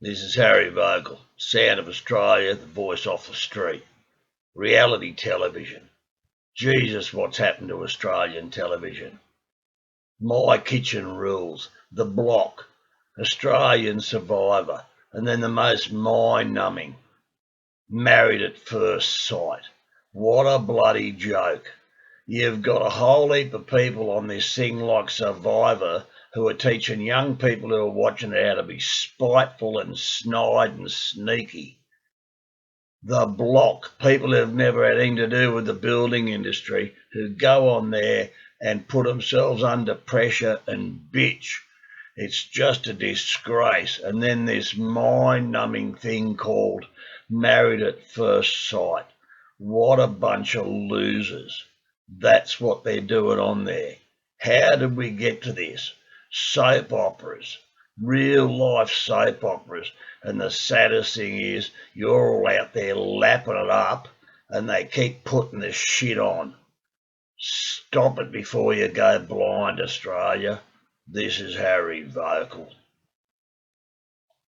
This is Harry Vogel, Sound of Australia, the voice off the street. Reality television. Jesus, what's happened to Australian television? My Kitchen Rules, The Block, Australian Survivor, and then the most mind-numbing, Married at First Sight. What a bloody joke. You've got a whole heap of people on this thing like Survivor who are teaching young people who are watching it how to be spiteful and snide and sneaky. The Block, people who have never had anything to do with the building industry, who go on there and put themselves under pressure and bitch. It's just a disgrace. And then this mind-numbing thing called Married at First Sight. What a bunch of losers. That's what they're doing on there. How did we get to this? Soap operas, real life soap operas. And the saddest thing is, you're all out there lapping it up and they keep putting this shit on. Stop it before you go blind, Australia. This is Harry Vogel.